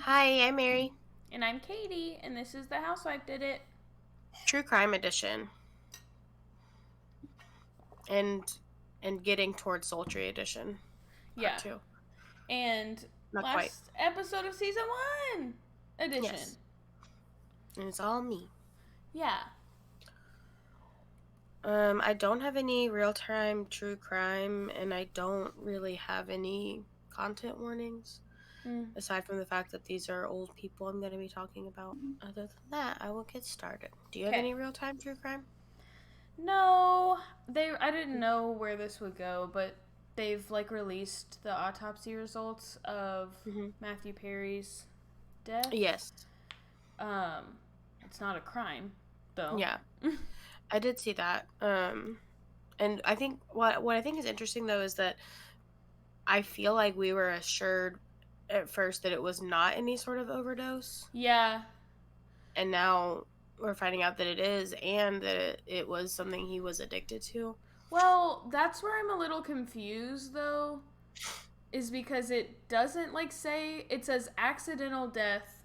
Hi, I'm Mary. And I'm Katie, and this is The Housewife Did It. True Crime Edition. And getting towards Sultry Edition. Part Yeah. 2. And Not quite. last episode of season 1 edition. Yes. And it's all me. Yeah. I don't have any real-time true crime, and I don't really have any content warnings. Aside from the fact that these are old people I'm going to be talking about. Other than that, I will get started. Do you have any real-time true crime? No, I didn't know where this would go, but they've released the autopsy results of Matthew Perry's death. Yes. It's not a crime, though. Yeah. I did see that. And I think what I think is interesting though is that I feel like we were assured at first that it was not any sort of overdose. Yeah. And now we're finding out that it is, and that it was something he was addicted to. Well, that's where I'm a little confused though, is because it doesn't say, it says accidental death,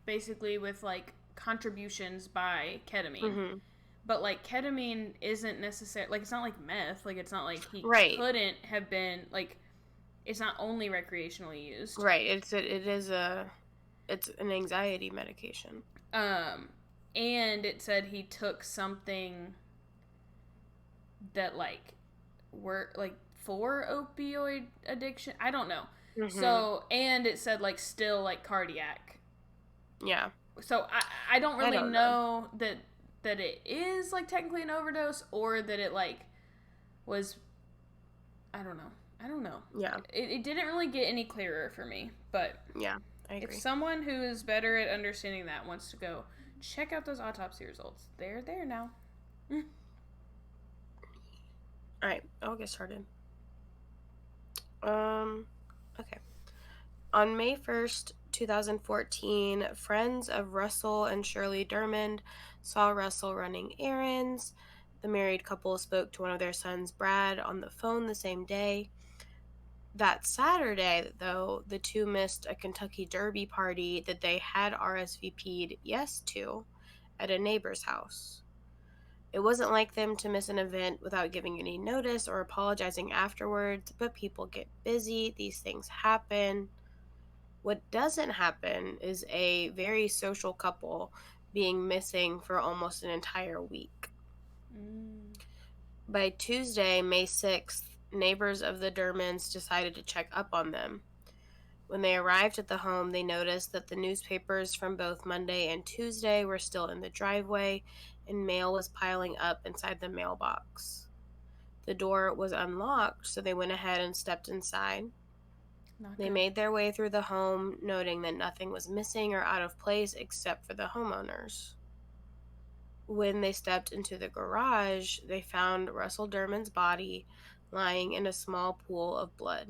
basically with contributions by ketamine. But ketamine isn't necessarily it's not like meth. It's not like he couldn't have been it's not only recreationally used. Right. It's an anxiety medication. And it said he took something that were for opioid addiction. I don't know. So, and it said still cardiac. Yeah. So I don't really know that it is technically an overdose, or that it was, I don't know. Yeah. It didn't really get any clearer for me, but yeah, I agree. If someone who is better at understanding that wants to go check out those autopsy results, they're there now. All right, I'll get started. Okay. On May 1st, 2014, friends of Russell and Shirley Dermond saw Russell running errands. The married couple spoke to one of their sons, Brad, on the phone the same day. That Saturday, though, the two missed a Kentucky Derby party that they had RSVP'd yes to at a neighbor's house. It wasn't like them to miss an event without giving any notice or apologizing afterwards, but people get busy, these things happen. What doesn't happen is a very social couple being missing for almost an entire week. By Tuesday, May 6th, neighbors of the Dermonds decided to check up on them. When they arrived at the home, they noticed that the newspapers from both Monday and Tuesday were still in the driveway, and mail was piling up inside the mailbox. The door was unlocked, so they went ahead and stepped inside. They made their way through the home, noting that nothing was missing or out of place except for the homeowners. When they stepped into the garage, they found Russell Dermond's body lying in a small pool of blood.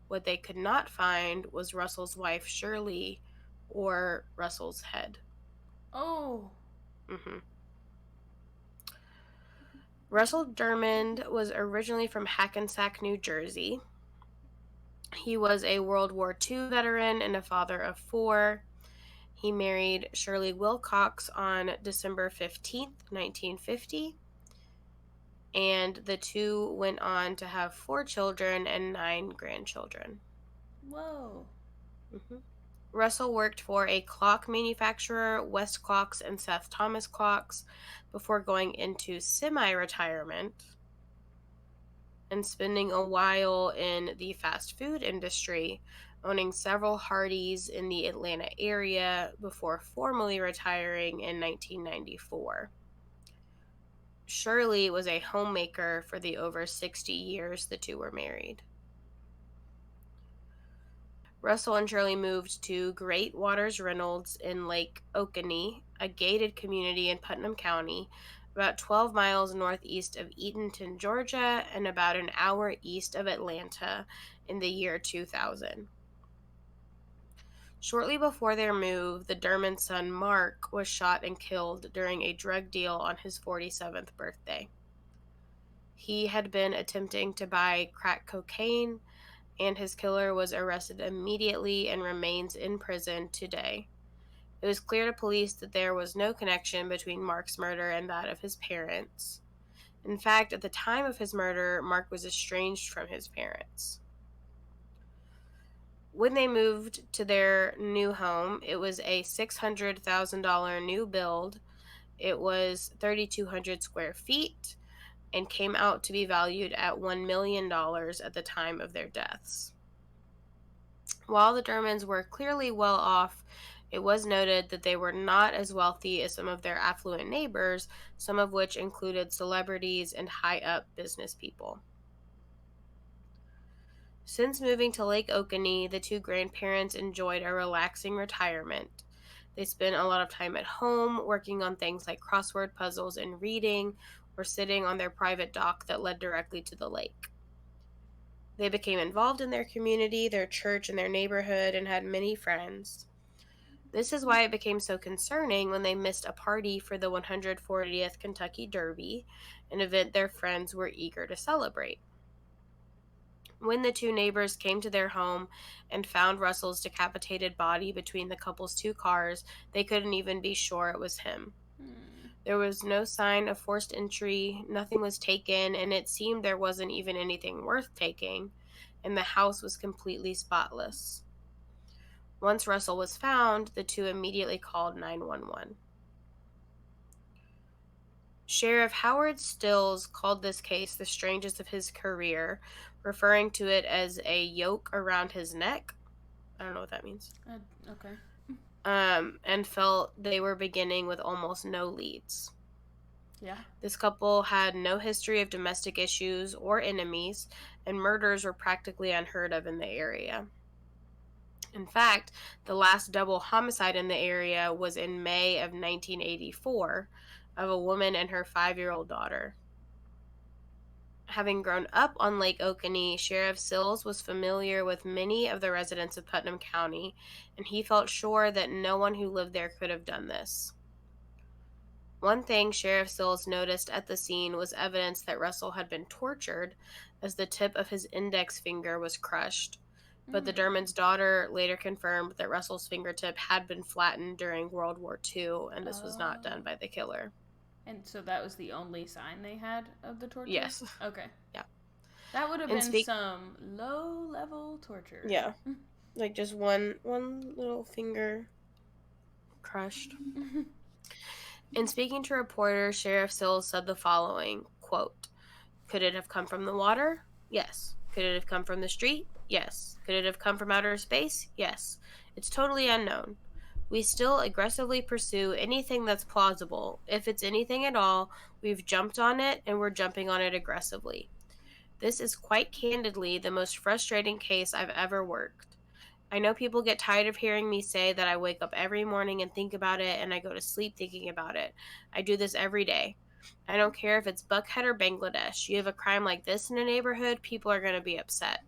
What they could not find was Russell's wife, Shirley, or Russell's head. Oh. Russell Dermond was originally from Hackensack, New Jersey. He was a World War II veteran and a father of 4. He married Shirley Wilcox on December 15th, 1950. And the two went on to have 4 children and 9 grandchildren. Whoa. Russell worked for a clock manufacturer, West Clocks and Seth Thomas Clocks, before going into semi-retirement and spending a while in the fast food industry, owning several Hardee's in the Atlanta area before formally retiring in 1994. Shirley was a homemaker for the over 60 years the two were married. Russell and Shirley moved to Great Waters Reynolds in Lake Oconee, a gated community in Putnam County, about 12 miles northeast of Eatonton, Georgia, and about an hour east of Atlanta in the year 2000. Shortly before their move, the Dermond son Mark was shot and killed during a drug deal on his 47th birthday. He had been attempting to buy crack cocaine and his killer was arrested immediately and remains in prison today. It was clear to police that there was no connection between Mark's murder and that of his parents. In fact, at the time of his murder, Mark was estranged from his parents. When they moved to their new home, it was a $600,000 new build. It was 3,200 square feet and came out to be valued at $1 million at the time of their deaths. While the Dermonds were clearly well off, it was noted that they were not as wealthy as some of their affluent neighbors, some of which included celebrities and high-up business people. Since moving to Lake Oconee, the two grandparents enjoyed a relaxing retirement. They spent a lot of time at home, working on things like crossword puzzles and reading, or sitting on their private dock that led directly to the lake. They became involved in their community, their church, and their neighborhood, and had many friends. This is why it became so concerning when they missed a party for the 140th Kentucky Derby, an event their friends were eager to celebrate. When the two neighbors came to their home and found Russell's decapitated body between the couple's two cars, they couldn't even be sure it was him. There was no sign of forced entry, nothing was taken, and it seemed there wasn't even anything worth taking, and the house was completely spotless. Once Russell was found, the two immediately called 911. Sheriff Howard Stills called this case the strangest of his career, referring to it as a yoke around his neck. I don't know what that means. Okay. And felt they were beginning with almost no leads. Yeah. This couple had no history of domestic issues or enemies, and murders were practically unheard of in the area. In fact, the last double homicide in the area was in May of 1984 of a woman and her 5-year-old daughter. Having grown up on Lake Oconee, Sheriff Sills was familiar with many of the residents of Putnam County, and he felt sure that no one who lived there could have done this. One thing Sheriff Sills noticed at the scene was evidence that Russell had been tortured, as the tip of his index finger was crushed. But the Dermond's daughter later confirmed that Russell's fingertip had been flattened during World War II, and this was not done by the killer. And so that was the only sign they had of the torture? Yes. Okay. Yeah. That would have been some low-level torture. Yeah. Like just one little finger crushed. In speaking to reporters, Sheriff Sills said the following, quote, "Could it have come from the water? Yes. Could it have come from the street? Yes. Could it have come from outer space? Yes. It's totally unknown. We still aggressively pursue anything that's plausible. If it's anything at all, we've jumped on it, and we're jumping on it aggressively. This is quite candidly the most frustrating case I've ever worked. I know people get tired of hearing me say that I wake up every morning and think about it, and I go to sleep thinking about it. I do this every day. I don't care if it's Buckhead or Bangladesh. You have a crime like this in a neighborhood, people are going to be upset.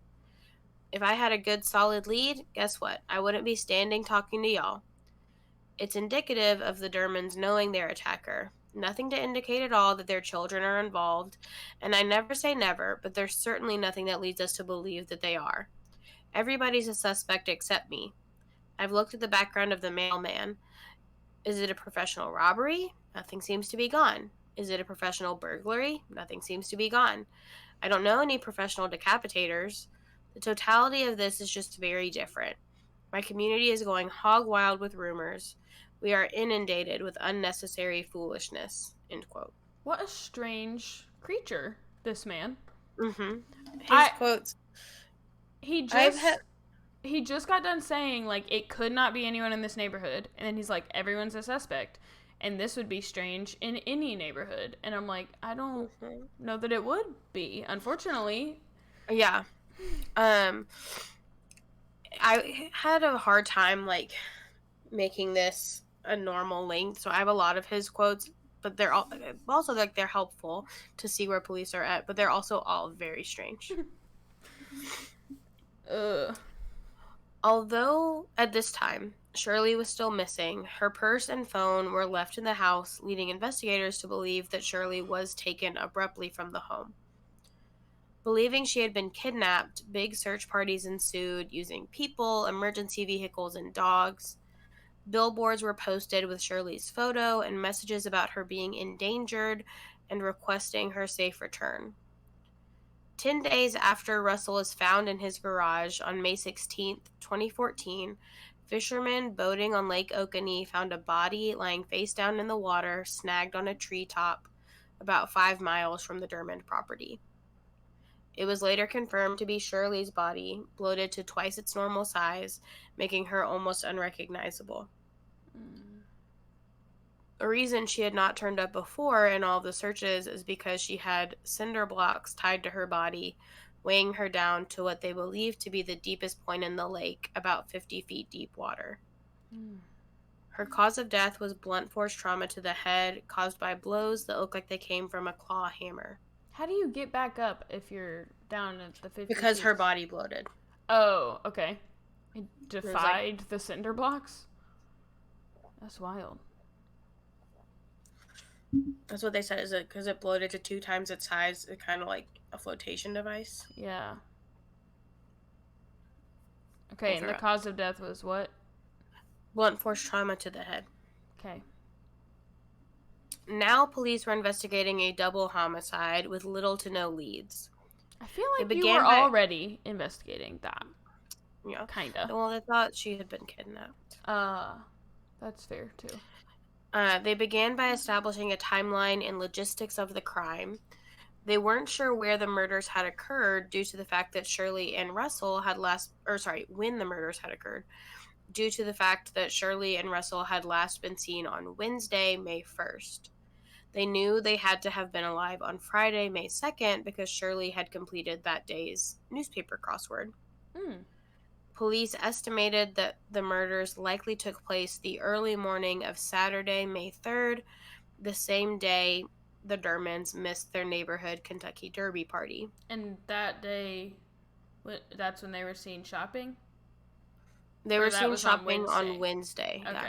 If I had a good solid lead, guess what? I wouldn't be standing talking to y'all. It's indicative of the Dermonds knowing their attacker. Nothing to indicate at all that their children are involved, and I never say never, but there's certainly nothing that leads us to believe that they are. Everybody's a suspect except me. I've looked at the background of the mailman. Is it a professional robbery? Nothing seems to be gone. Is it a professional burglary? Nothing seems to be gone. I don't know any professional decapitators. The totality of this is just very different. My community is going hog wild with rumors. We are inundated with unnecessary foolishness." End quote. What a strange creature, this man. Mm-hmm. His quotes. He just got done saying, like, it could not be anyone in this neighborhood. And then he's like, everyone's a suspect. And this would be strange in any neighborhood. And I'm like, I don't know that it would be, unfortunately. Yeah. I had a hard time, like, making this a normal length, so I have a lot of his quotes, but they're also, like, they're helpful to see where police are at, but they're also all very strange. Although, at this time, Shirley was still missing, her purse and phone were left in the house, leading investigators to believe that Shirley was taken abruptly from the home. Believing she had been kidnapped, big search parties ensued using people, emergency vehicles, and dogs. Billboards were posted with Shirley's photo and messages about her being endangered and requesting her safe return. 10 days after Russell was found in his garage on May 16th, 2014, fishermen boating on Lake Oconee found a body lying face down in the water, snagged on a treetop about 5 miles from the Dermond property. It was later confirmed to be Shirley's body, bloated to twice its normal size, making her almost unrecognizable. A reason she had not turned up before in all the searches is because she had cinder blocks tied to her body, weighing her down to what they believed to be the deepest point in the lake, about 50 feet deep water. Her cause of death was blunt force trauma to the head, caused by blows that looked like they came from a claw hammer. How do you get back up if you're down at the 50 Because feet? her body bloated. Oh, okay. It defied the cinder blocks? That's wild. That's what they said. Is it because it bloated to 2 times its size? It's kind of like a flotation device. Yeah. Okay, and the cause of death was what? Blunt force trauma to the head. Okay. Now police were investigating a double homicide with little to no leads. I feel like you were already investigating that. Yeah. Kinda. Well, they thought she had been kidnapped. That's fair, too. They began by establishing a timeline and logistics of the crime. They weren't sure where the murders had occurred due to the fact that Shirley and Russell had when the murders had occurred, due to the fact that Shirley and Russell had last been seen on Wednesday, May 1st. They knew they had to have been alive on Friday, May 2nd, because Shirley had completed that day's newspaper crossword. Police estimated that the murders likely took place the early morning of Saturday, May 3rd, the same day the Dermonds missed their neighborhood Kentucky Derby party. And that day, that's when they were seen shopping? They were seen shopping on Wednesday. Okay. Yeah.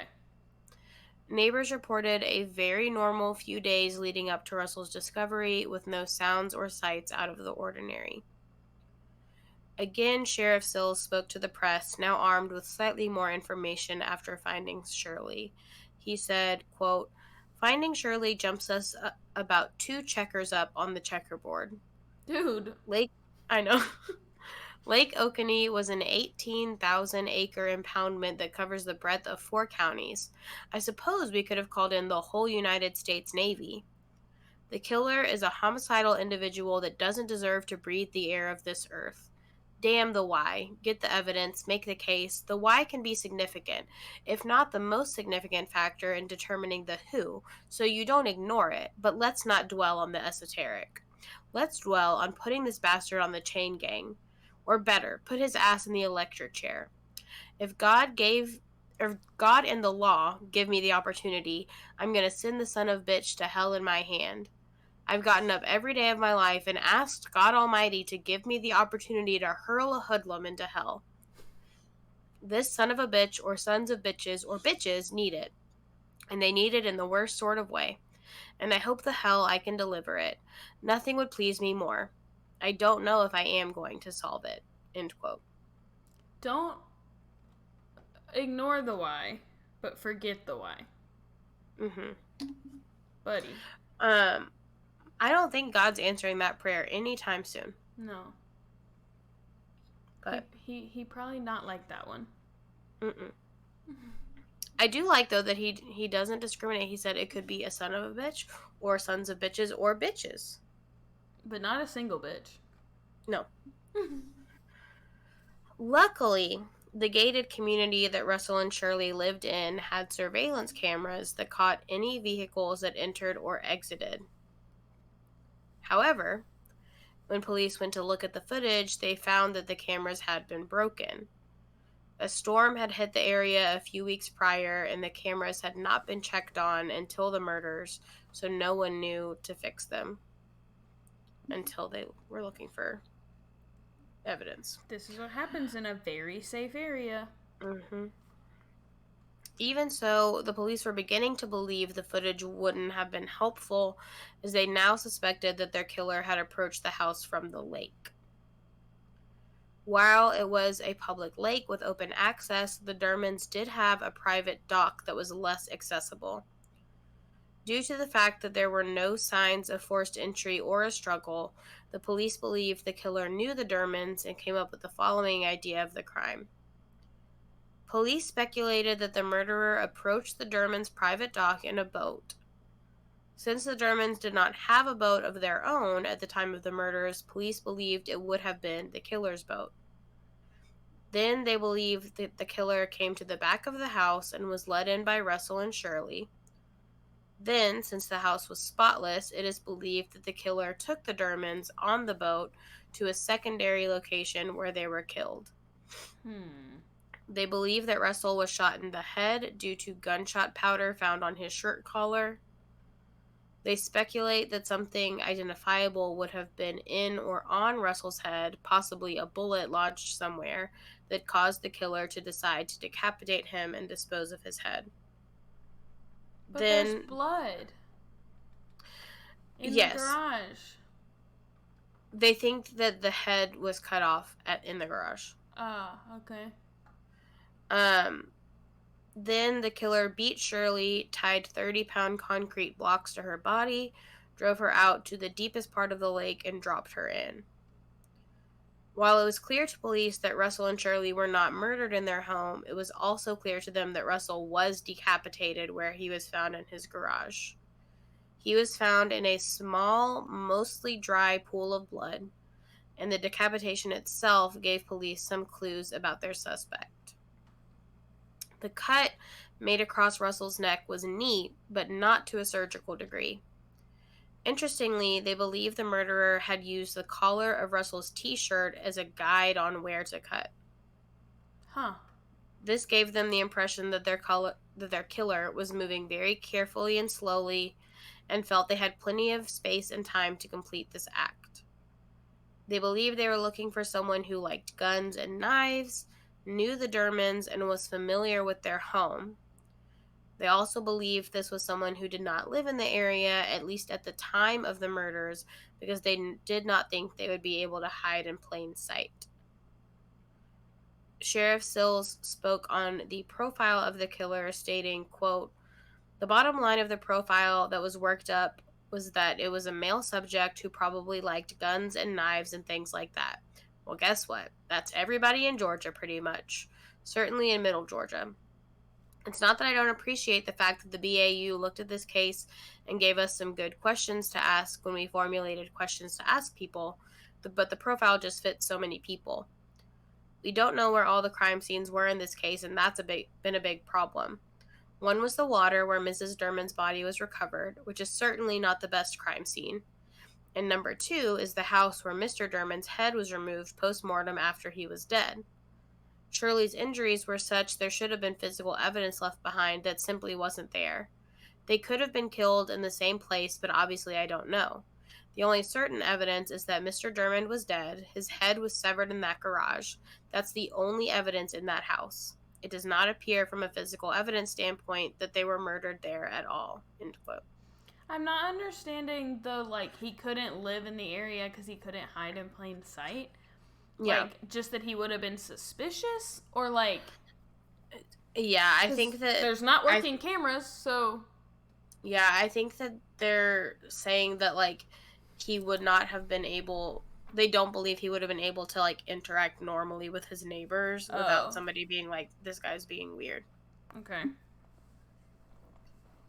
Neighbors reported a very normal few days leading up to Russell's discovery, with no sounds or sights out of the ordinary. Again, Sheriff Sills spoke to the press, now armed with slightly more information after finding Shirley. He said, quote, "Finding Shirley jumps us about 2 checkers up on the checkerboard." Dude. I know. Lake Oconee was an 18,000-acre impoundment that covers the breadth of 4 counties. I suppose we could have called in the whole United States Navy. The killer is a homicidal individual that doesn't deserve to breathe the air of this earth. Damn the why. Get the evidence. Make the case. The why can be significant, if not the most significant factor in determining the who, so you don't ignore it, but let's not dwell on the esoteric. Let's dwell on putting this bastard on the chain gang. Or better, put his ass in the electric chair. If God and the law give me the opportunity, I'm going to send the son of bitch to hell in my hand. I've gotten up every day of my life and asked God Almighty to give me the opportunity to hurl a hoodlum into hell. This son of a bitch or sons of bitches or bitches need it. And they need it in the worst sort of way. And I hope the hell I can deliver it. Nothing would please me more. I don't know if I am going to solve it. End quote. Don't ignore the why, but forget the why. Buddy. I don't think God's answering that prayer anytime soon. No. But he probably not like that one. I do like, though, that he doesn't discriminate. He said it could be a son of a bitch or sons of bitches or bitches. But not a single bitch. No. Luckily, the gated community that Russell and Shirley lived in had surveillance cameras that caught any vehicles that entered or exited. However, when police went to look at the footage, they found that the cameras had been broken. A storm had hit the area a few weeks prior, and the cameras had not been checked on until the murders, so no one knew to fix them until they were looking for evidence. This is what happens in a very safe area. Even so, the police were beginning to believe the footage wouldn't have been helpful, as they now suspected that their killer had approached the house from the lake. While it was a public lake with open access, the Dermonds did have a private dock that was less accessible. Due to the fact that there were no signs of forced entry or a struggle, the police believed the killer knew the Dermonds and came up with the following idea of the crime. Police speculated that the murderer approached the Dermonds' private dock in a boat. Since the Dermonds did not have a boat of their own at the time of the murders, police believed it would have been the killer's boat. Then they believed that the killer came to the back of the house and was let in by Russell and Shirley. Then, since the house was spotless, it is believed that the killer took the Dermonds on the boat to a secondary location where they were killed. They believe that Russell was shot in the head due to gunshot powder found on his shirt collar. They speculate that something identifiable would have been in or on Russell's head, possibly a bullet lodged somewhere, that caused the killer to decide to decapitate him and dispose of his head. But there's blood in the garage. They think that the head was cut off in the garage. Ah, okay. Then the killer beat Shirley, tied 30-pound concrete blocks to her body, drove her out to the deepest part of the lake, and dropped her in. While it was clear to police that Russell and Shirley were not murdered in their home, it was also clear to them that Russell was decapitated where he was found in his garage. He was found in a small, mostly dry pool of blood, and the decapitation itself gave police some clues about their suspect. The cut made across Russell's neck was neat, but not to a surgical degree. Interestingly, they believe the murderer had used the collar of Russell's t-shirt as a guide on where to cut. This gave them the impression that their killer was moving very carefully and slowly, and felt they had plenty of space and time to complete this act. They believed they were looking for someone who liked guns and knives, knew the Dermonds, and was familiar with their home. They also believed this was someone who did not live in the area, at least at the time of the murders, because they did not think they would be able to hide in plain sight. Sheriff Sills spoke on the profile of the killer, stating, quote, "The bottom line of the profile that was worked up was that it was a male subject who probably liked guns and knives and things like that. Well, guess what? That's everybody in Georgia, pretty much. Certainly in Middle Georgia. It's not that I don't appreciate the fact that the BAU looked at this case and gave us some good questions to ask when we formulated questions to ask people, but the profile just fits so many people. We don't know where all the crime scenes were in this case, and that's been a big problem. One was the water where Mrs. Dermond's body was recovered, which is certainly not the best crime scene. And number 2 is the house where Mr. Dermond's head was removed post-mortem after he was dead. Shirley's injuries were such there should have been physical evidence left behind that simply wasn't there. They could have been killed in the same place, but obviously I don't know. The only certain evidence is that Mr. Dermond was dead. His head was severed in that garage. That's the only evidence in that house. It does not appear from a physical evidence standpoint that they were murdered there at all." End quote. I'm not understanding the, he couldn't live in the area because he couldn't hide in plain sight. Yeah. Just that he would have been suspicious? Or, Yeah, I think that... There's not working cameras, so... Yeah, I think that they're saying that, he would not have been able... They don't believe he would have been able to, interact normally with his neighbors without somebody being this guy's being weird. Okay.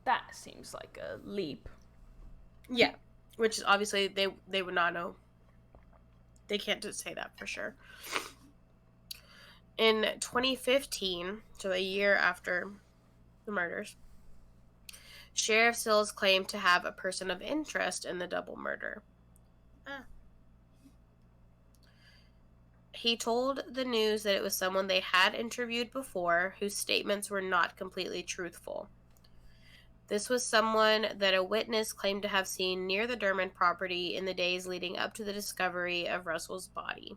That seems like a leap. Yeah, which obviously they would not know. They can't just say that for sure. In 2015, so a year after the murders, Sheriff Sills claimed to have a person of interest in the double murder. He told the news that it was someone they had interviewed before whose statements were not completely truthful. This was someone that a witness claimed to have seen near the Dermond property in the days leading up to the discovery of Russell's body.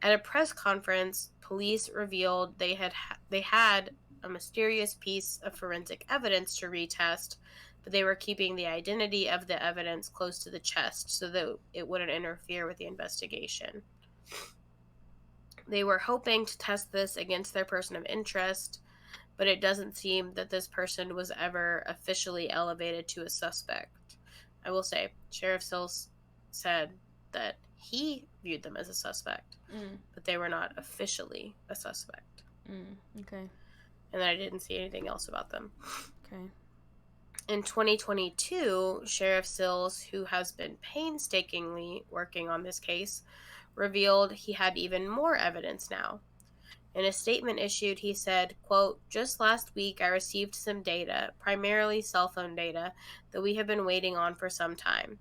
At a press conference, police revealed they had a mysterious piece of forensic evidence to retest, but they were keeping the identity of the evidence close to the chest so that it wouldn't interfere with the investigation. They were hoping to test this against their person of interest, but it doesn't seem that this person was ever officially elevated to a suspect. I will say, Sheriff Sills said that he viewed them as a suspect, but they were not officially a suspect. Okay. And then I didn't see anything else about them. Okay. In 2022, Sheriff Sills, who has been painstakingly working on this case, revealed he had even more evidence now. In a statement issued, he said, quote, "Just last week I received some data, primarily cell phone data, that we have been waiting on for some time.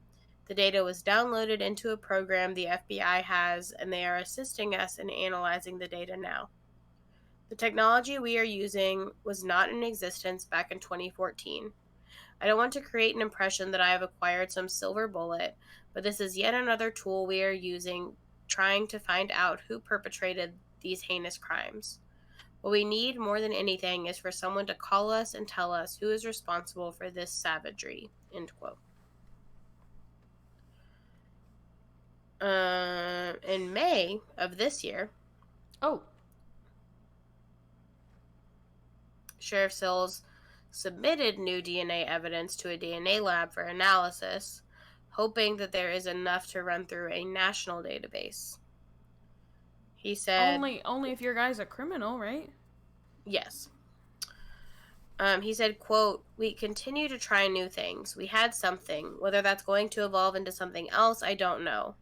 The data was downloaded into a program the FBI has, and they are assisting us in analyzing the data now. The technology we are using was not in existence back in 2014. I don't want to create an impression that I have acquired some silver bullet, but this is yet another tool we are using trying to find out who perpetrated these heinous crimes. What we need more than anything is for someone to call us and tell us who is responsible for this savagery." End quote. In May of this year, Sheriff Sills submitted new DNA evidence to a DNA lab for analysis, hoping that there is enough to run through a national database. He said... Only if your guy's a criminal, right? Yes. He said, quote, "We continue to try new things. We had something. Whether that's going to evolve into something else, I don't know.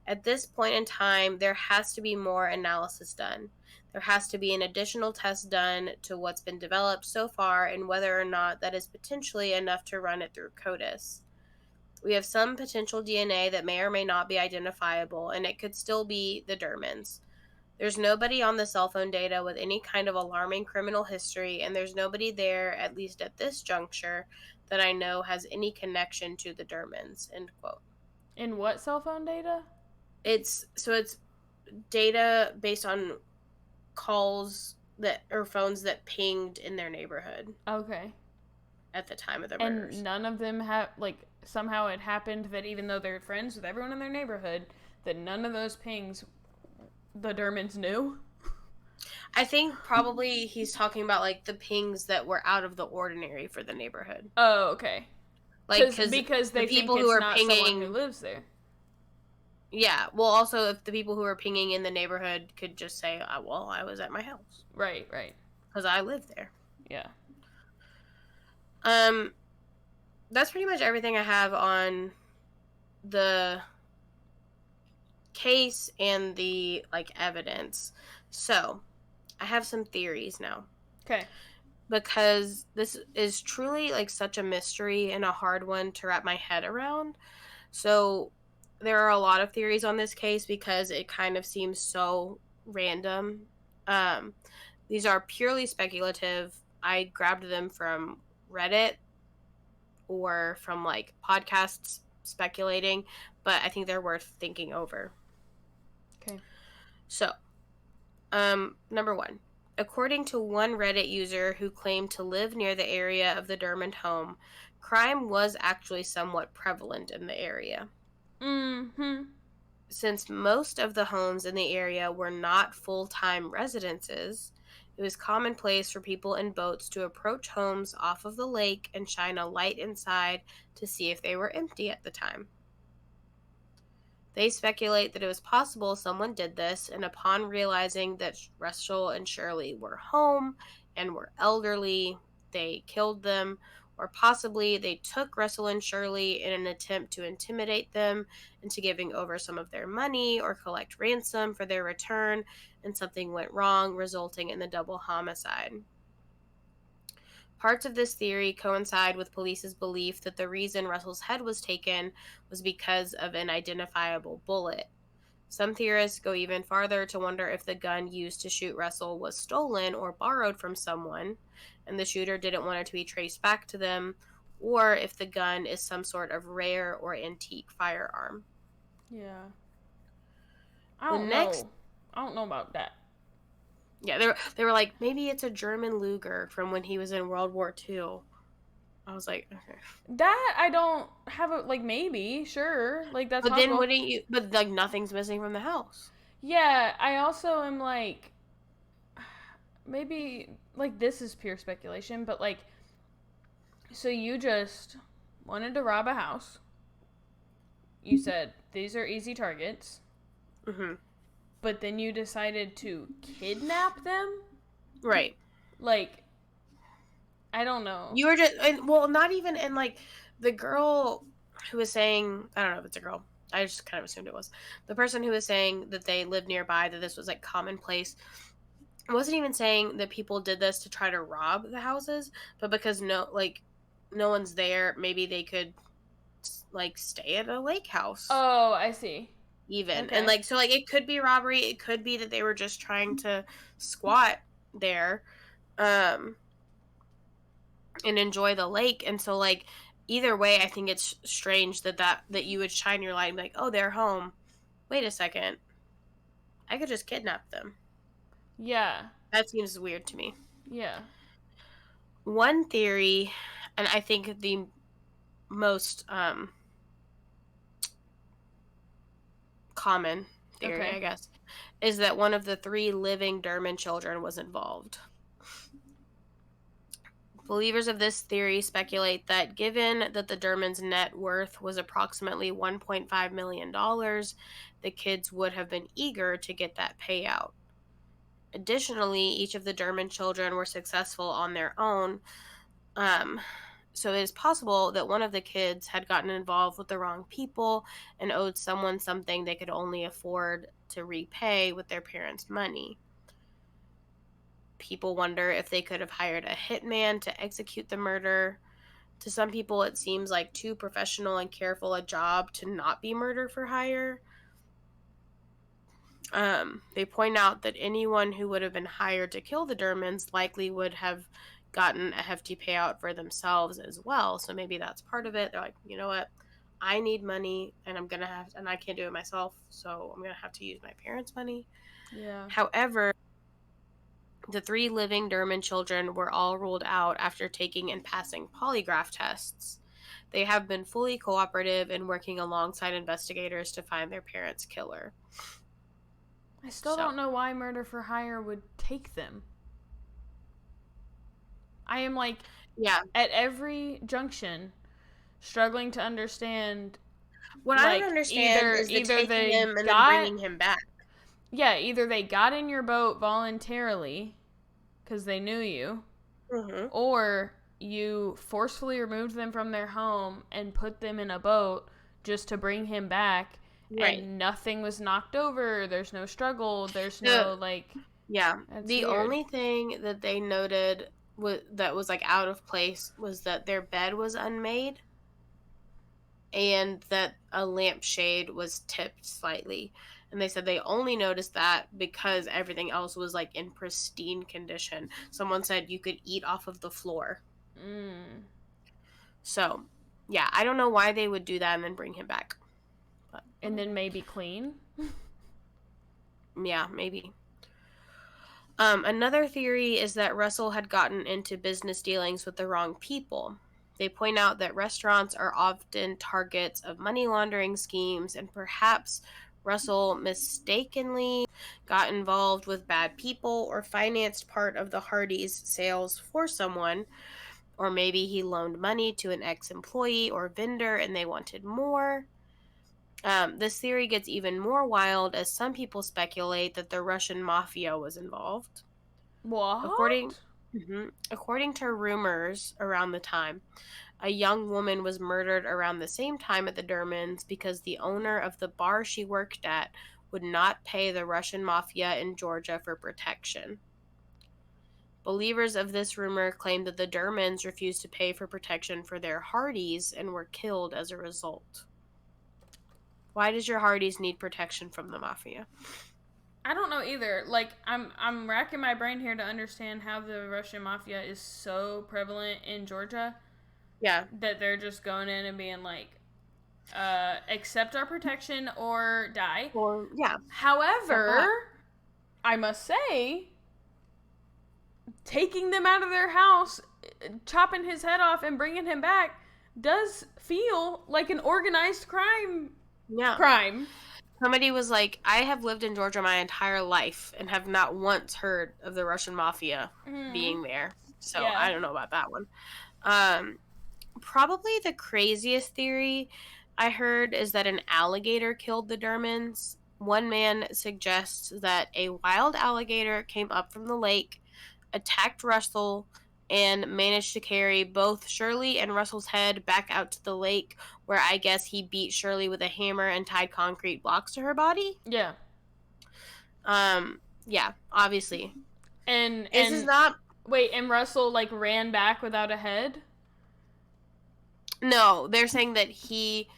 At this point in time, there has to be more analysis done. There has to be an additional test done to what's been developed so far and whether or not that is potentially enough to run it through CODIS. We have some potential DNA that may or may not be identifiable, and it could still be the Dermonds. There's nobody on the cell phone data with any kind of alarming criminal history, and there's nobody there, at least at this juncture, that I know has any connection to the Dermonds." End quote. In what cell phone data? It's data based on calls or phones that pinged in their neighborhood. Okay. At the time of the murders. And none of them have, somehow it happened that even though they're friends with everyone in their neighborhood, that none of those pings the Dermonds knew? I think probably he's talking about, the pings that were out of the ordinary for the neighborhood. Oh, okay. Because they people think who it's are not pinging, someone who lives there. Yeah, well, also, if the people who are pinging in the neighborhood could just say, well, I was at my house. Right. Because I live there. Yeah. That's pretty much everything I have on the case and the evidence. So I have some theories now. Okay. Because this is truly such a mystery and a hard one to wrap my head around. So there are a lot of theories on this case because it kind of seems so random. These are purely speculative. I grabbed them from Reddit or from podcasts speculating, but I think they're worth thinking over. Okay. So, number one, according to one Reddit user who claimed to live near the area of the Dermond home, crime was actually somewhat prevalent in the area. Mm-hmm. Since most of the homes in the area were not full-time residences, it was commonplace for people in boats to approach homes off of the lake and shine a light inside to see if they were empty at the time. They speculate that it was possible someone did this, and upon realizing that Russell and Shirley were home and were elderly, they killed them, or possibly they took Russell and Shirley in an attempt to intimidate them into giving over some of their money or collect ransom for their return, and something went wrong, resulting in the double homicide. Parts of this theory coincide with police's belief that the reason Russell's head was taken was because of an identifiable bullet. Some theorists go even farther to wonder if the gun used to shoot Russell was stolen or borrowed from someone, and the shooter didn't want it to be traced back to them, or if the gun is some sort of rare or antique firearm. Yeah. I don't know about that. Yeah, they were like, maybe it's a German Luger from when he was in World War II. I was like, okay. That I don't have a, like, maybe, sure. Like, that's But then possible. wouldn't you, but like nothing's missing from the house. Yeah, I also am like, maybe, like, this is pure speculation, but like, so you just wanted to rob a house. You said, these are easy targets. Mm-hmm. But then you decided to kidnap them? Right. Like, I don't know. You were just, and, well, not even, and like, the girl who was saying, I don't know if it's a girl. I just kind of assumed it was. The person who was saying that they lived nearby, that this was like commonplace, wasn't even saying that people did this to try to rob the houses, but because no one's there, maybe they could like stay at a lake house. Oh, I see. Even. Okay. And like, so like it could be robbery, it could be that they were just trying to squat there and enjoy the lake. And so like either way, I think it's strange that you would shine your light and be like, oh, they're home. Wait a second, I could just kidnap them. Yeah. That seems weird to me. Yeah. One theory, and I think the most common theory, Okay. I guess, is that one of the 3 living Dermond children was involved. Believers of this theory speculate that given that the Dermonds' net worth was approximately $1.5 million, the kids would have been eager to get that payout. Additionally, each of the Dermond children were successful on their own, so it is possible that one of the kids had gotten involved with the wrong people and owed someone something they could only afford to repay with their parents' money. People wonder if they could have hired a hitman to execute the murder. To some people, it seems like too professional and careful a job to not be murder for hire. They point out that anyone who would have been hired to kill the Dermonds likely would have gotten a hefty payout for themselves as well. So maybe that's part of it. They're like, you know what? I need money and and I can't do it myself. So I'm going to have to use my parents' money. Yeah. However, the 3 living Dermond children were all ruled out after taking and passing polygraph tests. They have been fully cooperative in working alongside investigators to find their parents' killer. I still don't know why murder for hire would take them. I am like, yeah, at every junction, struggling to understand. What I don't understand is the taking him and then bringing him back. Yeah, either they got in your boat voluntarily because they knew you, or you forcefully removed them from their home and put them in a boat just to bring him back, and nothing was knocked over. There's no struggle. There's no, like... Yeah. The only thing that they noted that was, like, out of place was that their bed was unmade and that a lampshade was tipped slightly. And they said they only noticed that because everything else was, like, in pristine condition. Someone said you could eat off of the floor. So, yeah, I don't know why they would do that and then bring him back. But, and then maybe clean? Yeah, maybe. Another theory is that Russell had gotten into business dealings with the wrong people. They point out that restaurants are often targets of money laundering schemes, and perhaps Russell mistakenly got involved with bad people or financed part of the Hardee's sales for someone, or maybe he loaned money to an ex-employee or vendor and they wanted more. This theory gets even more wild as some people speculate that the Russian mafia was involved. What? According to rumors around the time, a young woman was murdered around the same time at the Dermonds because the owner of the bar she worked at would not pay the Russian mafia in Georgia for protection. Believers of this rumor claim that the Dermonds refused to pay for protection for their Hardees and were killed as a result. Why does your Hardees need protection from the mafia? I don't know either. Like, I'm racking my brain here to understand how the Russian mafia is so prevalent in Georgia. Yeah. That they're just going in and being like, accept our protection or die. Or, yeah. However, I must say, taking them out of their house, chopping his head off, and bringing him back does feel like an organized crime. Yeah. Crime. Somebody was like, I have lived in Georgia my entire life and have not once heard of the Russian mafia being there. So yeah. I don't know about that one. Probably the craziest theory I heard is that an alligator killed the Dermonds. One man suggests that a wild alligator came up from the lake, attacked Russell, and managed to carry both Shirley and Russell's head back out to the lake, where I guess he beat Shirley with a hammer and tied concrete blocks to her body. Yeah. Yeah, obviously. And this is not... Wait, and Russell, like, ran back without a head? No, they're saying that he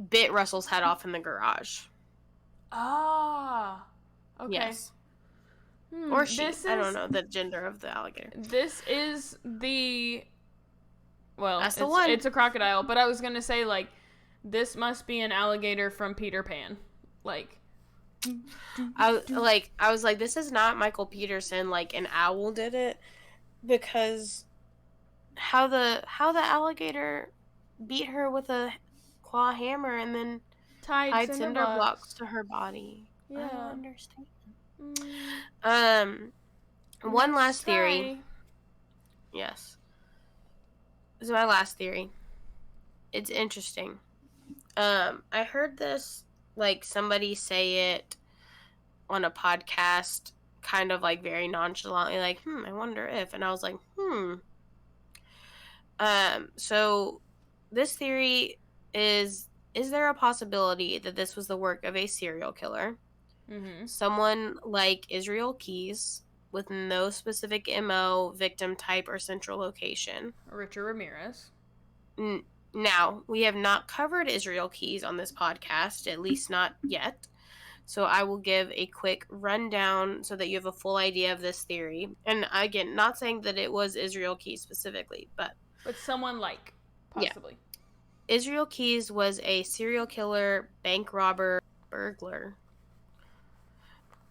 bit Russell's head off in the garage. Ah. Okay. Yes. Or she. I don't know the gender of the alligator. This is the... Well, that's the one. It's a crocodile, but I was going to say, like, this must be an alligator from Peter Pan. Like... I was like, this is not Michael Peterson, like, an owl did it, because how the alligator beat her with a claw hammer and then tied cinder blocks to her body. Yeah. I don't understand. One last theory. Yes. This is my last theory. It's interesting. I heard this, like, somebody say it on a podcast, kind of, like, very nonchalantly, like, I wonder if, and I was like, so this theory is there a possibility that this was the work of a serial killer? Mm-hmm. Someone like Israel Keyes, with no specific MO, victim type, or central location. Richard Ramirez. Now, we have not covered Israel Keyes on this podcast, at least not yet. So I will give a quick rundown so that you have a full idea of this theory. And again, not saying that it was Israel Keyes specifically, but someone like, possibly. Yeah. Israel Keyes was a serial killer, bank robber, burglar,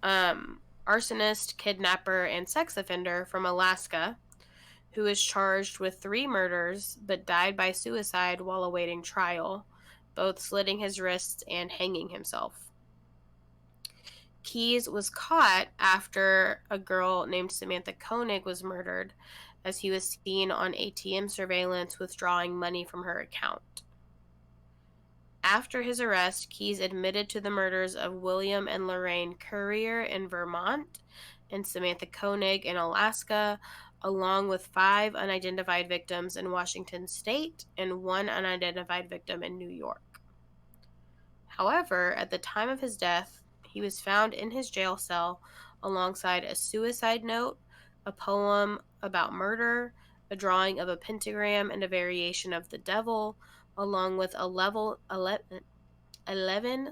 arsonist, kidnapper, and sex offender from Alaska, who is charged with 3 murders but died by suicide while awaiting trial, both slitting his wrists and hanging himself. Keyes was caught after a girl named Samantha Koenig was murdered, as he was seen on ATM surveillance withdrawing money from her account. After his arrest, Keyes admitted to the murders of William and Lorraine Currier in Vermont and Samantha Koenig in Alaska, along with 5 unidentified victims in Washington State and 1 unidentified victim in New York. However, at the time of his death, he was found in his jail cell alongside a suicide note, a poem about murder, a drawing of a pentagram and a variation of the devil, along with 11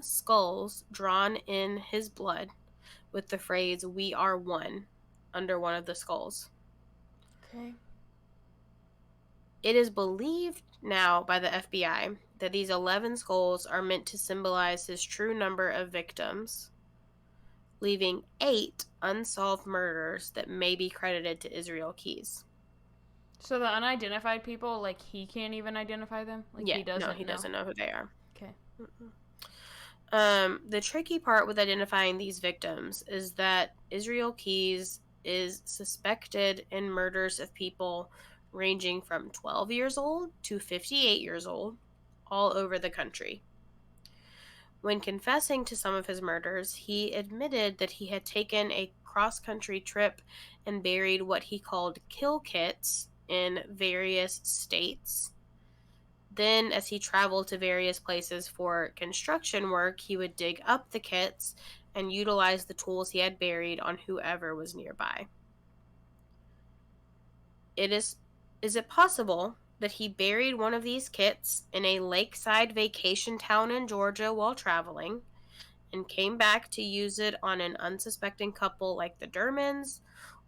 skulls drawn in his blood with the phrase, "We are one," under one of the skulls. Okay. It is believed now by the FBI that these 11 skulls are meant to symbolize his true number of victims, leaving 8 unsolved murders that may be credited to Israel Keyes. So the unidentified people, like, he can't even identify them? Like, yeah, he doesn't know who they are. Okay. The tricky part with identifying these victims is that Israel Keyes is suspected in murders of people ranging from 12 years old to 58 years old, all over the country. When confessing to some of his murders, he admitted that he had taken a cross-country trip and buried what he called kill kits in various states. Then, as he traveled to various places for construction work, he would dig up the kits and utilize the tools he had buried on whoever was nearby. Is it possible that he buried one of these kits in a lakeside vacation town in Georgia while traveling and came back to use it on an unsuspecting couple like the Dermonds,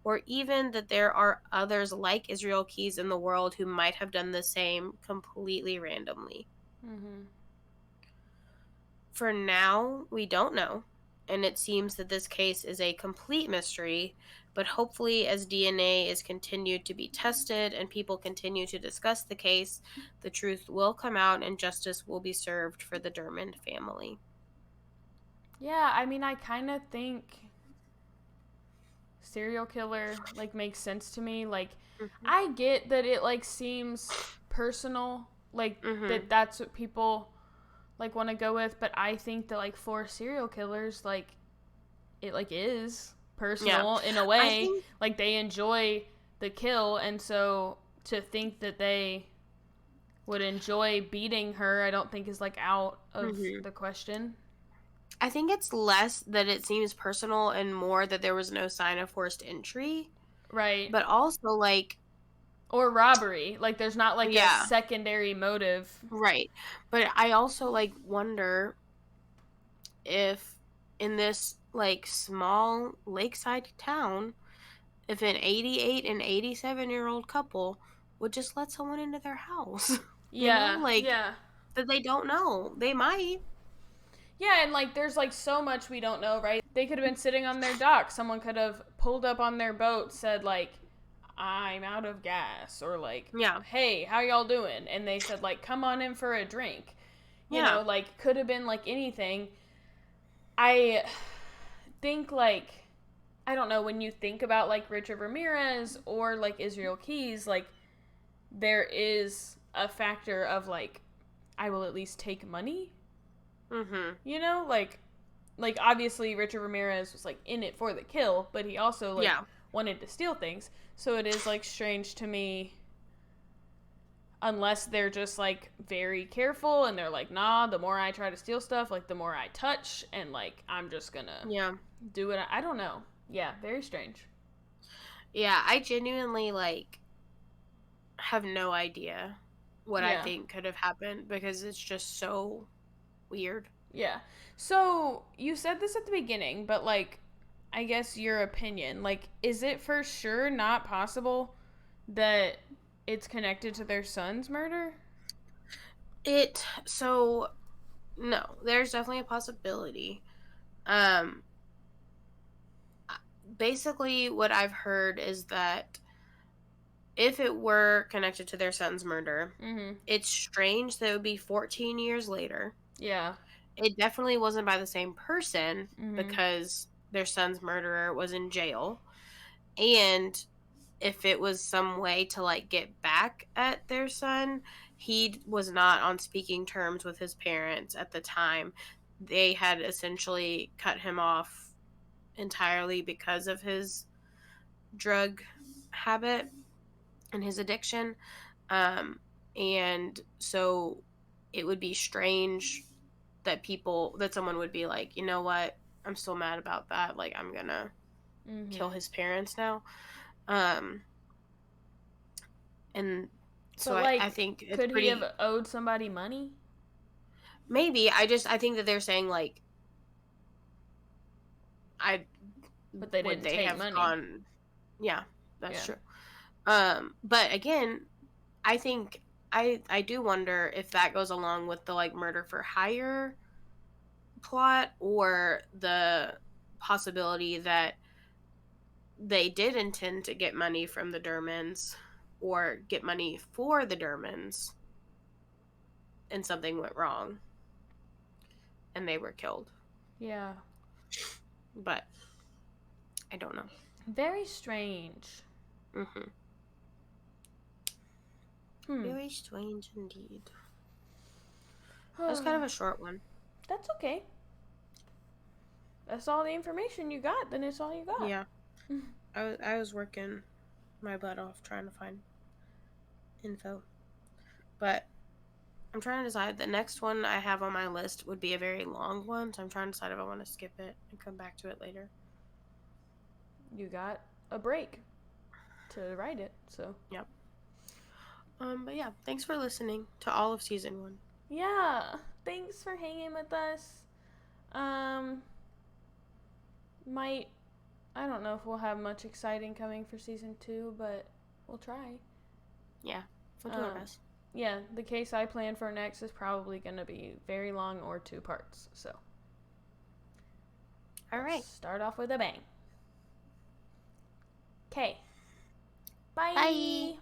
or even that there are others like Israel Keyes in the world who might have done the same completely randomly? Mm-hmm. For now, we don't know, and it seems that this case is a complete mystery, But hopefully, as DNA is continued to be tested and people continue to discuss the case, the truth will come out and justice will be served for the Dermond family. Yeah, I mean, I kind of think serial killer, like, makes sense to me. Like, I get that it, like, seems personal, like, that's what people, like, want to go with, but I think that, like, for serial killers, like, it, like, is personal in a way. Like, they enjoy the kill, and so to think that they would enjoy beating her, I don't think is, like, out of the question. I think it's less that it seems personal and more that there was no sign of forced entry. Right. But also, like... Or robbery. Like, there's not, like, a secondary motive. Right. But I also, like, wonder if in this, like, small lakeside town, if an 88 and 87-year-old couple would just let someone into their house. Yeah. You know? Like, that they don't know. They might. Yeah, and, like, there's, like, so much we don't know, right? They could have been sitting on their dock. Someone could have pulled up on their boat, said, like, I'm out of gas, or, like, hey, how y'all doing? And they said, like, come on in for a drink. You know, like, could have been, like, anything. I think, like, I don't know, when you think about, like, Richard Ramirez or, like, Israel Keys, like, there is a factor of, like, I will at least take money. You know, like obviously Richard Ramirez was, like, in it for the kill, but he also, like, wanted to steal things. So it is, like, strange to me, unless they're just, like, very careful and they're like, nah, the more I try to steal stuff, like, the more I touch, and, like, I'm just gonna do it. I don't know. Yeah, very strange. Yeah, I genuinely, like, have no idea what I think could have happened, because it's just so weird. Yeah. So, you said this at the beginning, but, like, I guess your opinion, like, is it for sure not possible that it's connected to their son's murder? No, there's definitely a possibility. Basically what I've heard is that if it were connected to their son's murder, it's strange that it would be 14 years later. Yeah. It definitely wasn't by the same person, because their son's murderer was in jail. And if it was some way to, like, get back at their son, he was not on speaking terms with his parents at the time. They had essentially cut him off entirely because of his drug habit and his addiction. And so it would be strange that someone would be like, you know what, I'm still mad about that. Like, I'm gonna kill his parents now. And so like, I think it's could he have owed somebody money? Maybe. I think that they're saying, like, but they didn't take money. Yeah, that's true. But again, I think I do wonder if that goes along with the, like, murder for hire plot, or the possibility that they did intend to get money from the Dermonds, or get money for the Dermonds, and something went wrong and they were killed. Yeah. But I don't know. Very strange. Very strange indeed. That's kind of a short one. That's okay. That's all the information you got, then it's all you got. Yeah. I was working my butt off trying to find info. But I'm trying to decide. The next one I have on my list would be a very long one, so I'm trying to decide if I want to skip it and come back to it later. You got a break to write it, so. Yep. But yeah, thanks for listening to all of season 1. Yeah, thanks for hanging with us. I don't know if we'll have much exciting coming for season 2, but we'll try. Yeah, we'll do our best. Yeah, the case I plan for next is probably going to be very long, or 2 parts, so. All right. Start off with a bang. Okay. Bye. Bye.